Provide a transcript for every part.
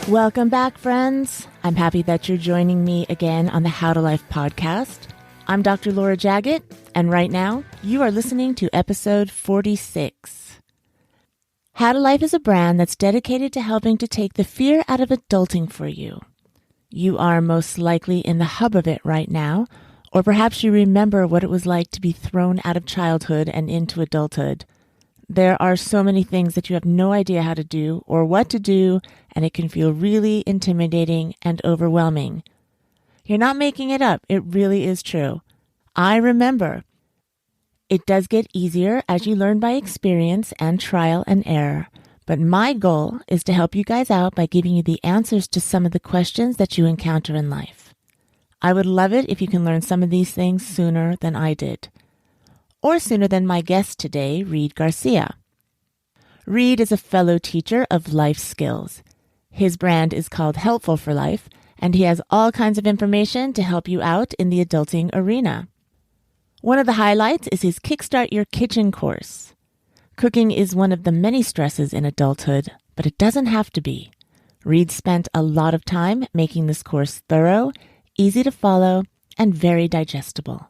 Welcome back, friends. I'm happy that you're joining me again on the How to Life podcast. I'm Dr. Laura Jaggett, and right now, you are listening to episode 46. How to Life is a brand that's dedicated to helping to take the fear out of adulting for you. You are most likely in the hub of it right now, or perhaps you remember what it was like to be thrown out of childhood and into adulthood. There are so many things that you have no idea how to do or what to do, and it can feel really intimidating and overwhelming. You're not making it up. It really is true. I remember. It does get easier as you learn by experience and trial and error. But my goal is to help you guys out by giving you the answers to some of the questions that you encounter in life. I would love it if you can learn some of these things sooner than I did. Or sooner than my guest today, Reid Garcia. Reid is a fellow teacher of life skills. His brand is called Helpful for Life, and he has all kinds of information to help you out in the adulting arena. One of the highlights is his Kickstart Your Kitchen course. Cooking is one of the many stresses in adulthood, but it doesn't have to be. Reid spent a lot of time making this course thorough, easy to follow, and very digestible.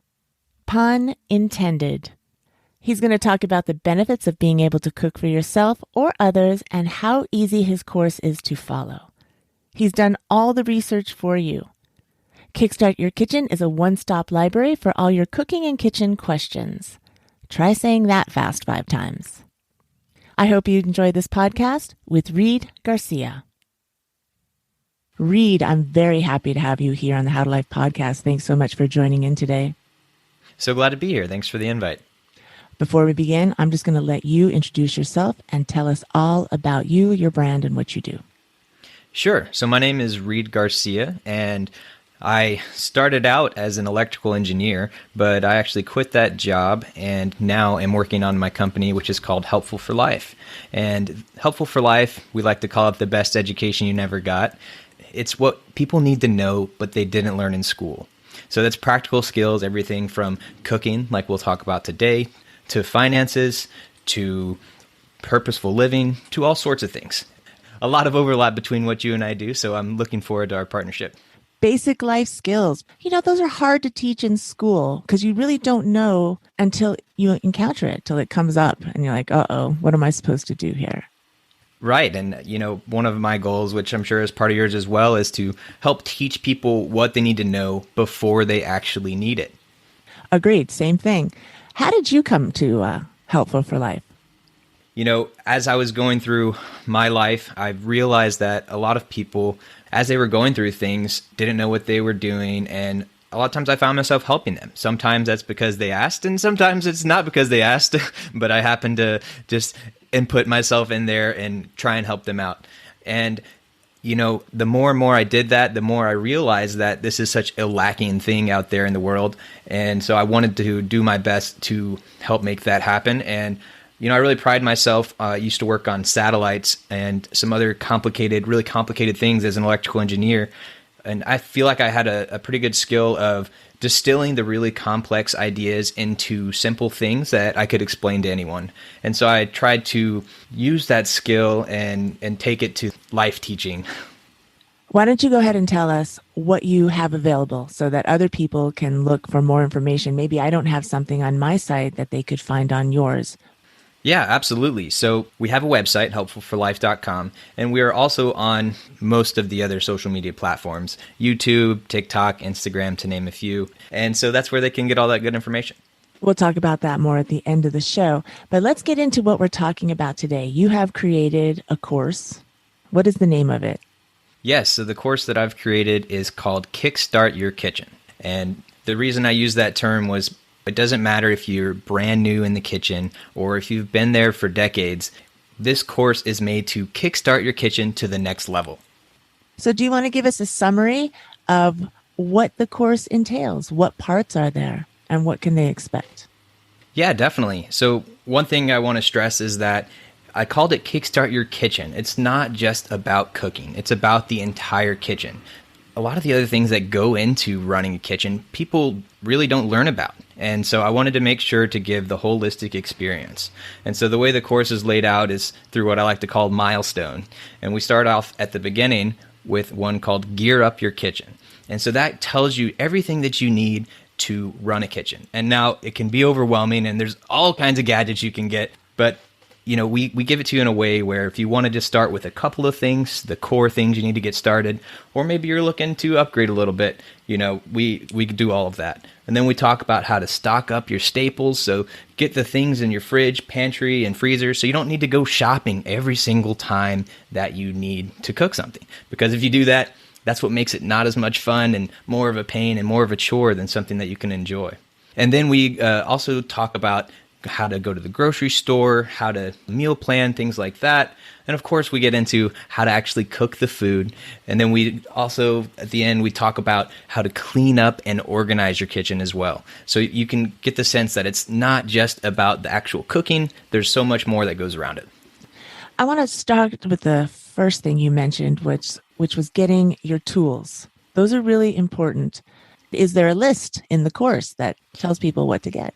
Pun intended. He's going to talk about the benefits of being able to cook for yourself or others and how easy his course is to follow. He's done all the research for you. Kickstart Your Kitchen is a one-stop library for all your cooking and kitchen questions. Try saying that fast 5 times. I hope you enjoy this podcast with Reid Garcia. Reid, I'm very happy to have you here on the How to Life podcast. Thanks so much for joining in today. So glad to be here. Thanks for the invite. Before we begin, I'm just going to let you introduce yourself and tell us all about you, your brand, and what you do. Sure. So my name is Reid Garcia, and I started out as an electrical engineer, but I actually quit that job and now am working on my company, which is called Helpful for Life. And Helpful for Life, we like to call it the best education you never got. It's what people need to know, but they didn't learn in school. So that's practical skills, everything from cooking, like we'll talk about today, to finances, to purposeful living, to all sorts of things. A lot of overlap between what you and I do, so I'm looking forward to our partnership. Basic life skills. Those are hard to teach in school because you really don't know until you encounter it, till it comes up and you're like, uh-oh, what am I supposed to do here? Right. And, one of my goals, which I'm sure is part of yours as well, is to help teach people what they need to know before they actually need it. Agreed. Same thing. How did you come to Helpful for Life? As I was going through my life, I realized that a lot of people, as they were going through things, didn't know what they were doing. And a lot of times I found myself helping them. Sometimes that's because they asked, and sometimes it's not because they asked, but I happened to just input myself in there and try and help them out. And, the more and more I did that, the more I realized that this is such a lacking thing out there in the world. And so I wanted to do my best to help make that happen. And, I really pride myself. I used to work on satellites and some other really complicated things as an electrical engineer. And I feel like I had a pretty good skill of distilling the really complex ideas into simple things that I could explain to anyone. And so I tried to use that skill and take it to life teaching. Why don't you go ahead and tell us what you have available so that other people can look for more information? Maybe I don't have something on my site that they could find on yours. Yeah, absolutely. So we have a website, helpfulforlife.com, and we are also on most of the other social media platforms, YouTube, TikTok, Instagram, to name a few. And so that's where they can get all that good information. We'll talk about that more at the end of the show, but let's get into what we're talking about today. You have created a course. What is the name of it? Yes, so the course that I've created is called Kickstart Your Kitchen. And the reason I use that term was it doesn't matter if you're brand new in the kitchen or if you've been there for decades. This course is made to kickstart your kitchen to the next level. So do you want to give us a summary of what the course entails? What parts are there and what can they expect? Yeah, definitely. So one thing I want to stress is that I called it Kickstart Your Kitchen. It's not just about cooking. It's about the entire kitchen. a lot of the other things that go into running a kitchen, people really don't learn about. And so I wanted to make sure to give the holistic experience. And so the way the course is laid out is through what I like to call milestone. And we start off at the beginning with one called Gear Up Your Kitchen. And so that tells you everything that you need to run a kitchen. And now it can be overwhelming and there's all kinds of gadgets you can get, but we give it to you in a way where if you want to just start with a couple of things, the core things you need to get started, or maybe you're looking to upgrade a little bit, we can do all of that. And then we talk about how to stock up your staples. So get the things in your fridge, pantry, and freezer so you don't need to go shopping every single time that you need to cook something. Because if you do that, that's what makes it not as much fun and more of a pain and more of a chore than something that you can enjoy. And then we also talk about how to go to the grocery store, how to meal plan, things like that. And of course, we get into how to actually cook the food. And then we also, at the end, we talk about how to clean up and organize your kitchen as well. So you can get the sense that it's not just about the actual cooking. There's so much more that goes around it. I want to start with the first thing you mentioned, which was getting your tools. Those are really important. Is there a list in the course that tells people what to get?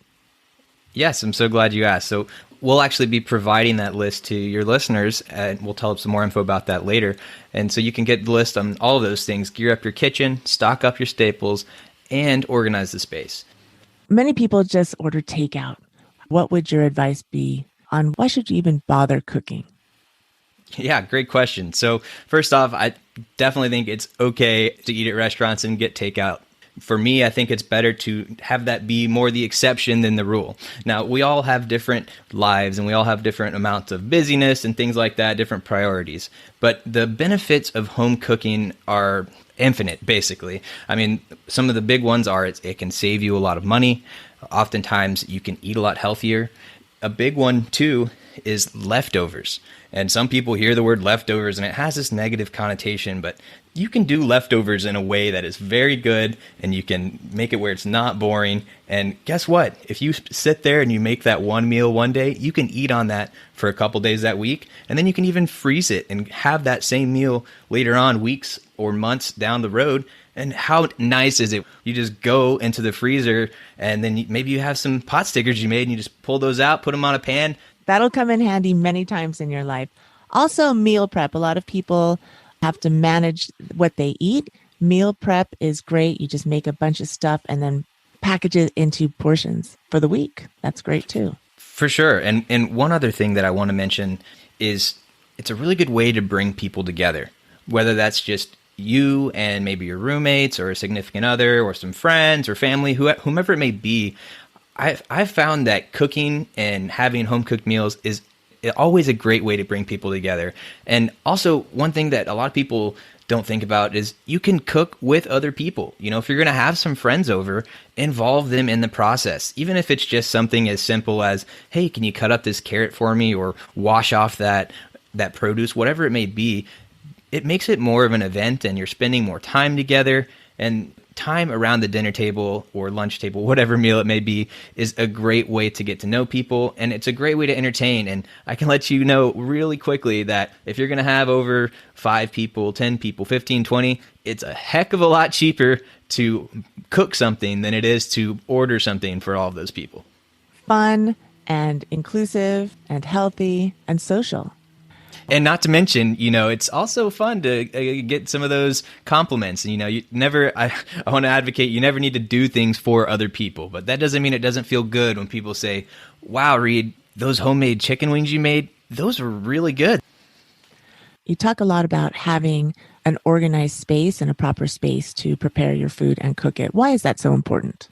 Yes, I'm so glad you asked. So we'll actually be providing that list to your listeners, and we'll tell them some more info about that later. And so you can get the list on all of those things: gear up your kitchen, stock up your staples, and organize the space. Many people just order takeout. What would your advice be on why should you even bother cooking? Yeah, great question. So first off, I definitely think it's okay to eat at restaurants and get takeout. For me, I think it's better to have that be more the exception than the rule. Now, we all have different lives and we all have different amounts of busyness and things like that, different priorities. But the benefits of home cooking are infinite, basically. I mean, some of the big ones are it can save you a lot of money. Oftentimes, you can eat a lot healthier. A big one, too, is leftovers. And some people hear the word leftovers and it has this negative connotation, but you can do leftovers in a way that is very good and you can make it where it's not boring. And guess what? If you sit there and you make that one meal one day, you can eat on that for a couple days that week. And then you can even freeze it and have that same meal later on, weeks or months down the road. And how nice is it? You just go into the freezer and then maybe you have some pot stickers you made and you just pull those out, put them on a pan. That'll come in handy many times in your life. Also, meal prep. A lot of people have to manage what they eat. Meal prep is great. You just make a bunch of stuff and then package it into portions for the week. That's great too. For sure. And one other thing that I want to mention is it's a really good way to bring people together, whether that's just you and maybe your roommates or a significant other or some friends or family, whomever it may be. I've found that cooking and having home-cooked meals is always a great way to bring people together. And also, one thing that a lot of people don't think about is you can cook with other people. If you're going to have some friends over, involve them in the process. Even if it's just something as simple as, hey, can you cut up this carrot for me or wash off that produce, whatever it may be. It makes it more of an event and you're spending more time together, and time around the dinner table or lunch table, whatever meal it may be, is a great way to get to know people, and it's a great way to entertain. And I can let you know really quickly that if you're going to have over 5 people, 10 people, 15, 20, it's a heck of a lot cheaper to cook something than it is to order something for all of those people. Fun and inclusive and healthy and social. And not to mention, it's also fun to get some of those compliments. You never, I want to advocate, you never need to do things for other people. But that doesn't mean it doesn't feel good when people say, wow, Reid, those homemade chicken wings you made, those are really good. You talk a lot about having an organized space and a proper space to prepare your food and cook it. Why is that so important?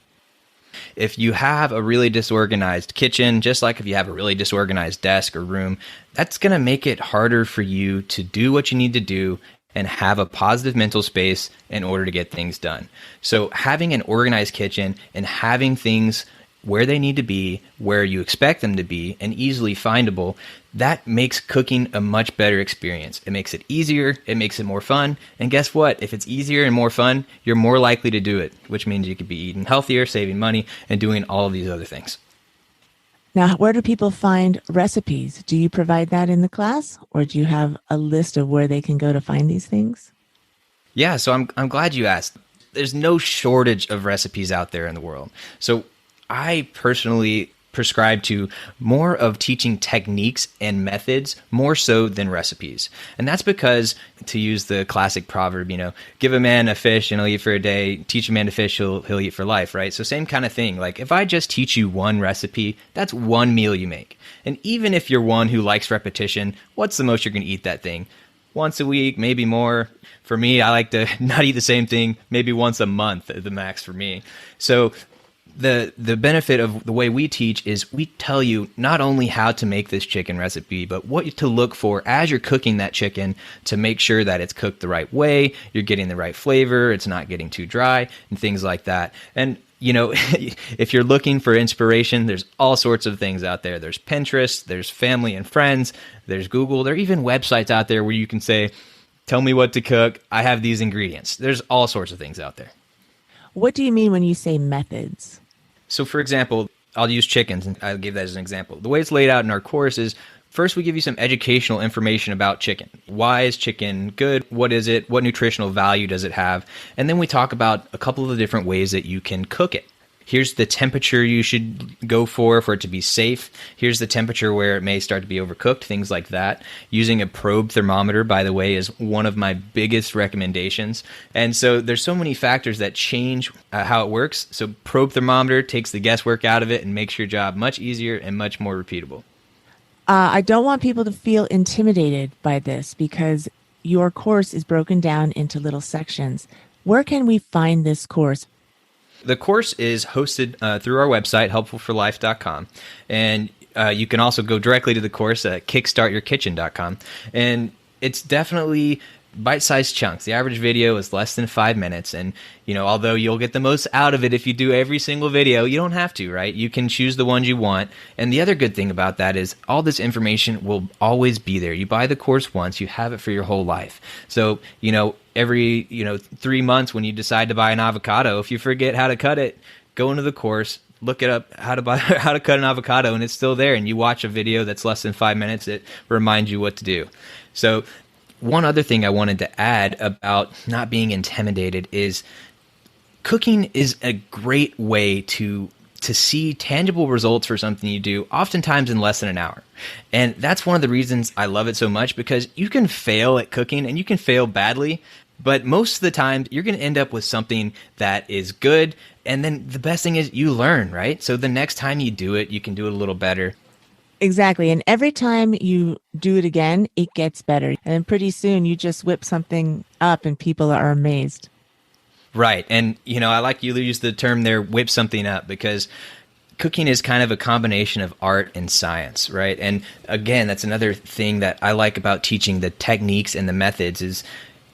If you have a really disorganized kitchen, just like if you have a really disorganized desk or room, that's going to make it harder for you to do what you need to do and have a positive mental space in order to get things done. So having an organized kitchen and having things where they need to be, where you expect them to be, and easily findable, that makes cooking a much better experience. It makes it easier, it makes it more fun, and guess what? If it's easier and more fun, you're more likely to do it, which means you could be eating healthier, saving money, and doing all of these other things. Now, where do people find recipes? Do you provide that in the class, or do you have a list of where they can go to find these things? Yeah, so I'm glad you asked. There's no shortage of recipes out there in the world. So I personally prescribe to more of teaching techniques and methods more so than recipes. And that's because, to use the classic proverb, give a man a fish and he'll eat for a day, teach a man to fish, he'll eat for life, right? So same kind of thing. Like if I just teach you one recipe, that's one meal you make. And even if you're one who likes repetition, what's the most you're going to eat that thing? Once a week, maybe more. For me, I like to not eat the same thing, maybe once a month at the max for me. So the benefit of the way we teach is we tell you not only how to make this chicken recipe, but what to look for as you're cooking that chicken to make sure that it's cooked the right way, you're getting the right flavor, it's not getting too dry, and things like that. And if you're looking for inspiration, there's all sorts of things out there. There's Pinterest, there's family and friends, there's Google. There are even websites out there where you can say, tell me what to cook. I have these ingredients. There's all sorts of things out there. What do you mean when you say methods? So for example, I'll use chickens, and I'll give that as an example. The way it's laid out in our course is, first we give you some educational information about chicken. Why is chicken good? What is it? What nutritional value does it have? And then we talk about a couple of the different ways that you can cook it. Here's the temperature you should go for it to be safe. Here's the temperature where it may start to be overcooked, things like that. Using a probe thermometer, by the way, is one of my biggest recommendations. And so there's so many factors that change how it works. So probe thermometer takes the guesswork out of it and makes your job much easier and much more repeatable. I don't want people to feel intimidated by this because your course is broken down into little sections. Where can we find this course? The course is hosted through our website, helpfulforlife.com. And you can also go directly to the course at kickstartyourkitchen.com. And it's definitely bite-sized chunks. The average video is less than 5 minutes. And, although you'll get the most out of it if you do every single video, you don't have to, right? You can choose the ones you want. And the other good thing about that is all this information will always be there. You buy the course once, you have it for your whole life. So, every 3 months when you decide to buy an avocado, if you forget how to cut it, go into the course, look it up, how to cut an avocado, and it's still there. And you watch a video that's less than 5 minutes, it reminds you what to do. So one other thing I wanted to add about not being intimidated is cooking is a great way to see tangible results for something you do, oftentimes in less than an hour. And that's one of the reasons I love it so much, because you can fail at cooking and you can fail badly, but most of the time you're going to end up with something that is good. And then the best thing is you learn, right? So the next time you do it, you can do it a little better. Exactly. And every time you do it again, it gets better. And then pretty soon you just whip something up and people are amazed. Right. And, I like you use the term there, whip something up, because cooking is kind of a combination of art and science, right? And again, that's another thing that I like about teaching the techniques and the methods is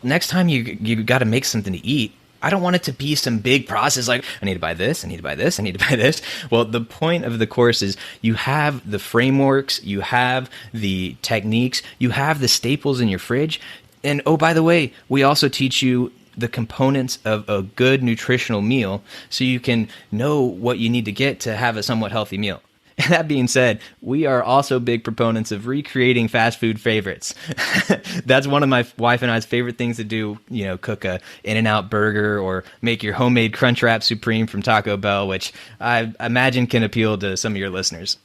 next time you got to make something to eat, I don't want it to be some big process like, I need to buy this, I need to buy this, I need to buy this. Well, the point of the course is you have the frameworks, you have the techniques, you have the staples in your fridge. And oh, by the way, we also teach you the components of a good nutritional meal so you can know what you need to get to have a somewhat healthy meal. And that being said, we are also big proponents of recreating fast food favorites. That's one of my wife and I's favorite things to do, cook a In-N-Out burger or make your homemade Crunchwrap Supreme from Taco Bell, which I imagine can appeal to some of your listeners.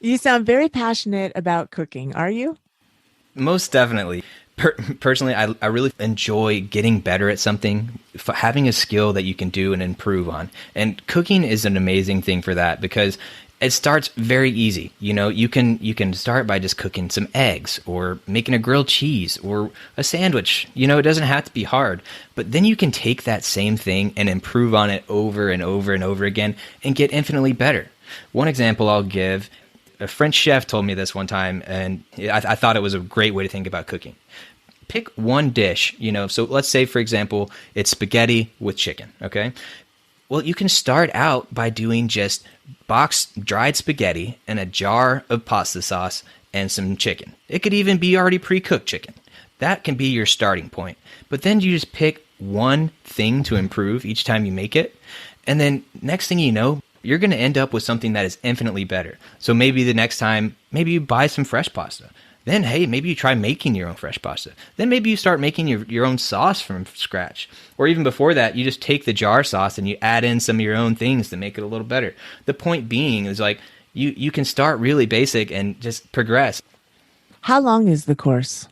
You sound very passionate about cooking, are you? Most definitely. Personally, I really enjoy getting better at something, having a skill that you can do and improve on. And cooking is an amazing thing for that because it starts very easy. You can start by just cooking some eggs or making a grilled cheese or a sandwich. It doesn't have to be hard. But then you can take that same thing and improve on it over and over and over again and get infinitely better. One example I'll give, a French chef told me this one time, and I thought it was a great way to think about cooking. Pick one dish, so let's say, for example, it's spaghetti with chicken, okay? Well, you can start out by doing just boxed dried spaghetti and a jar of pasta sauce and some chicken. It could even be already pre-cooked chicken. That can be your starting point. But then you just pick one thing to improve each time you make it. And then next thing you know, you're going to end up with something that is infinitely better. So maybe the next time, maybe you buy some fresh pasta. Then, hey, maybe you try making your own fresh pasta. Then maybe you start making your own sauce from scratch. Or even before that, you just take the jar sauce and you add in some of your own things to make it a little better. The point being is like, you can start really basic and just progress. How long is the course?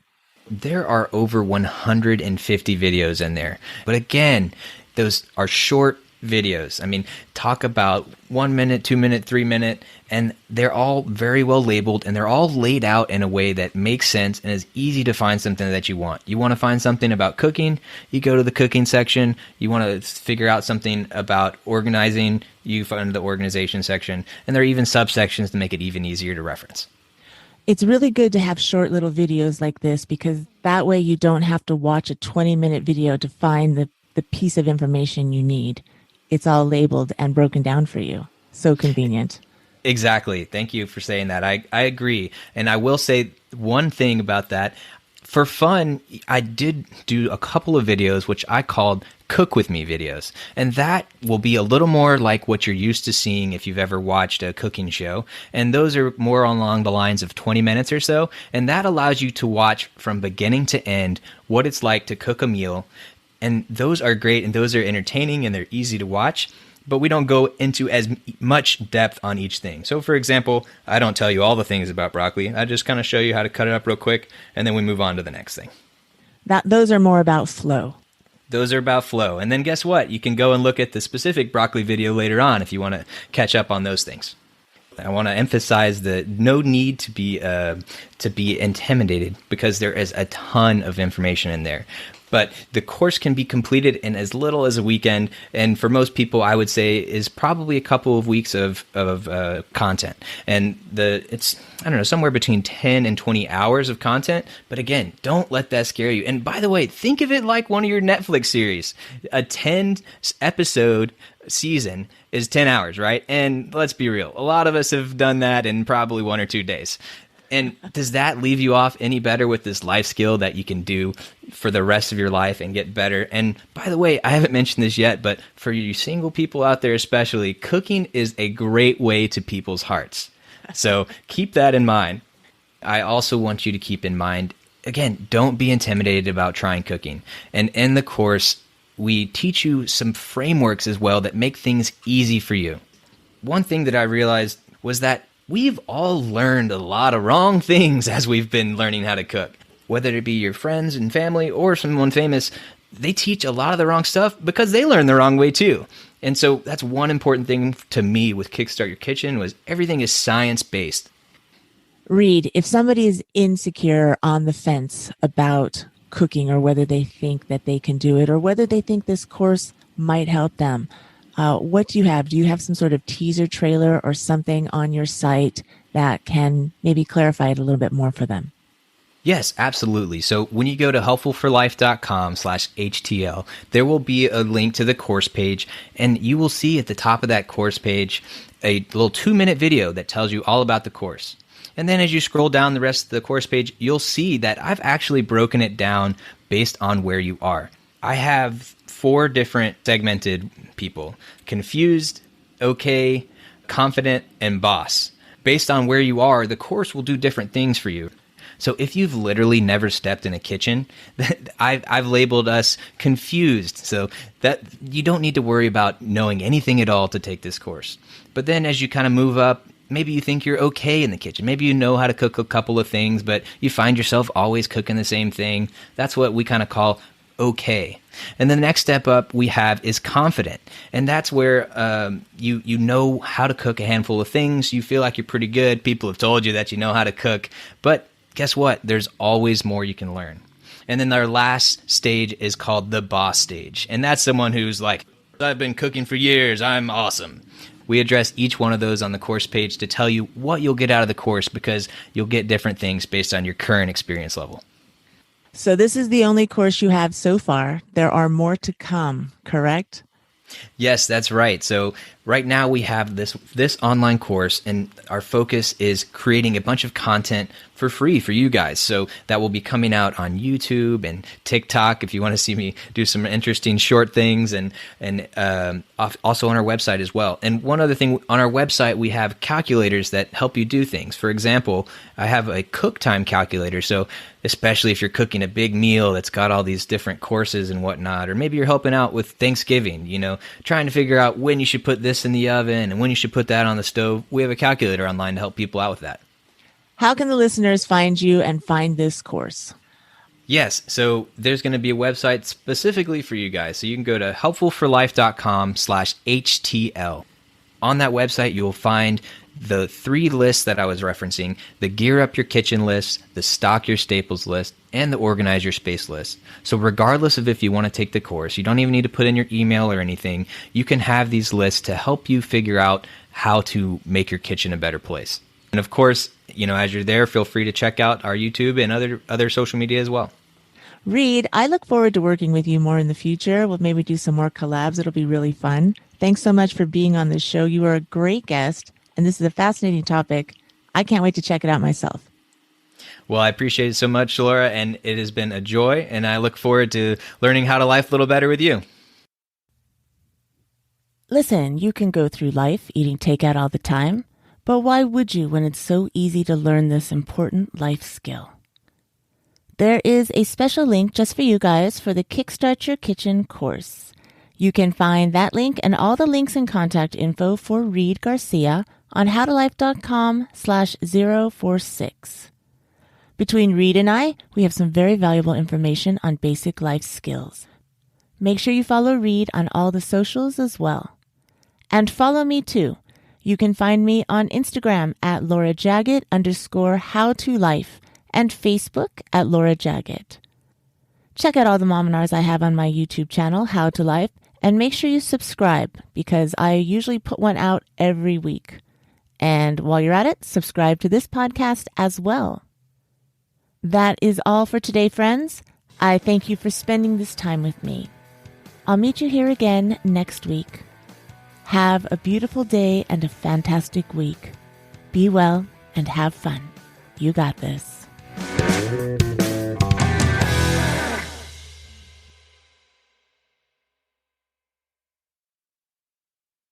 There are over 150 videos in there. But again, those are short videos. I mean, talk about 1 minute, 2 minute, 3 minute, and they're all very well labeled and they're all laid out in a way that makes sense and is easy to find something that you want. You want to find something about cooking, you go to the cooking section. You want to figure out something about organizing, you find the organization section, and there are even subsections to make it even easier to reference. It's really good to have short little videos like this because that way you don't have to watch a 20-minute video to find the piece of information you need. It's all labeled and broken down for you. So convenient. Exactly. Thank you for saying that. I agree. And I will say one thing about that. For fun, I did do a couple of videos, which I called Cook With Me videos. And that will be a little more like what you're used to seeing if you've ever watched a cooking show. And those are more along the lines of 20 minutes or so. And that allows you to watch from beginning to end what it's like to cook a meal. And those are great and those are entertaining and they're easy to watch. But we don't go into as much depth on each thing. So for example, I don't tell you all the things about broccoli. I just kind of show you how to cut it up real quick, and then we move on to the next thing. Those are more about flow. Those are about flow. And then guess what? You can go and look at the specific broccoli video later on if you want to catch up on those things. I want to emphasize the no need to be intimidated because there is a ton of information in there. But the course can be completed in as little as a weekend, and for most people, I would say is probably a couple of weeks of content. And it's somewhere between 10 and 20 hours of content. But again, don't let that scare you. And by the way, think of it like one of your Netflix series. A 10-episode season is 10 hours, right? And let's be real, a lot of us have done that in probably 1 or 2 days. And does that leave you off any better with this life skill that you can do for the rest of your life and get better? And by the way, I haven't mentioned this yet, but for you single people out there especially, cooking is a great way to people's hearts. So keep that in mind. I also want you to keep in mind, again, don't be intimidated about trying cooking. And in the course, we teach you some frameworks as well that make things easy for you. One thing that I realized was that we've all learned a lot of wrong things as we've been learning how to cook. Whether it be your friends and family or someone famous, they teach a lot of the wrong stuff because they learn the wrong way too. And so that's one important thing to me with Kickstart Your Kitchen was everything is science-based. Reid, if somebody is insecure on the fence about cooking or whether they think that they can do it or whether they think this course might help them, what do you have? Do you have some sort of teaser trailer or something on your site that can maybe clarify it a little bit more for them? Yes, absolutely. So when you go to helpfulforlife.com/HTL, there will be a link to the course page, and you will see at the top of that course page a little 2-minute video that tells you all about the course. And then as you scroll down the rest of the course page, you'll see that I've actually broken it down based on where you are. I have 4 different segmented people: confused, okay, confident, and boss. Based on where you are, the course will do different things for you. So if you've literally never stepped in a kitchen, I've labeled us confused. So that you don't need to worry about knowing anything at all to take this course. But then as you kind of move up, maybe you think you're okay in the kitchen. Maybe you know how to cook a couple of things, but you find yourself always cooking the same thing. That's what we kind of call okay. And the next step up we have is confident. And that's where you know how to cook a handful of things. You feel like you're pretty good. People have told you that you know how to cook. But guess what? There's always more you can learn. And then our last stage is called the boss stage. And that's someone who's like, I've been cooking for years. I'm awesome. We address each one of those on the course page to tell you what you'll get out of the course because you'll get different things based on your current experience level. So this is the only course you have so far. There are more to come, correct? Yes, that's right. So right now we have this online course, and our focus is creating a bunch of content for free for you guys. So that will be coming out on YouTube and TikTok if you want to see me do some interesting short things, and also on our website as well. And one other thing, on our website, we have calculators that help you do things. For example, I have a cook time calculator. So especially if you're cooking a big meal that's got all these different courses and whatnot, or maybe you're helping out with Thanksgiving, trying to figure out when you should put this in the oven and when you should put that on the stove, we have a calculator online to help people out with that. How can the listeners find you and find this course? Yes, so there's going to be a website specifically for you guys. So you can go to helpfulforlife.com/HTL. On that website, you'll find the 3 lists that I was referencing: the Gear Up Your Kitchen list, the Stock Your Staples list, and the Organize Your Space list. So regardless of if you want to take the course, you don't even need to put in your email or anything. You can have these lists to help you figure out how to make your kitchen a better place. And of course, as you're there, feel free to check out our YouTube and other social media as well. Reid, I look forward to working with you more in the future. We'll maybe do some more collabs. It'll be really fun. Thanks so much for being on this show. You are a great guest, and this is a fascinating topic. I can't wait to check it out myself. Well, I appreciate it so much, Laura, and it has been a joy, and I look forward to learning how to life a little better with you. Listen, you can go through life eating takeout all the time, but why would you when it's so easy to learn this important life skill? There is a special link just for you guys for the Kickstart Your Kitchen course. You can find that link and all the links and contact info for Reid Garcia on howtolife.com/046. Between Reid and I, we have some very valuable information on basic life skills. Make sure you follow Reid on all the socials as well. And follow me too. You can find me on Instagram at LauraJaggett_howtolife and Facebook at Laura Jaggett. Check out all the mominars I have on my YouTube channel, How to Life, and make sure you subscribe because I usually put one out every week. And while you're at it, subscribe to this podcast as well. That is all for today, friends. I thank you for spending this time with me. I'll meet you here again next week. Have a beautiful day and a fantastic week. Be well and have fun. You got this.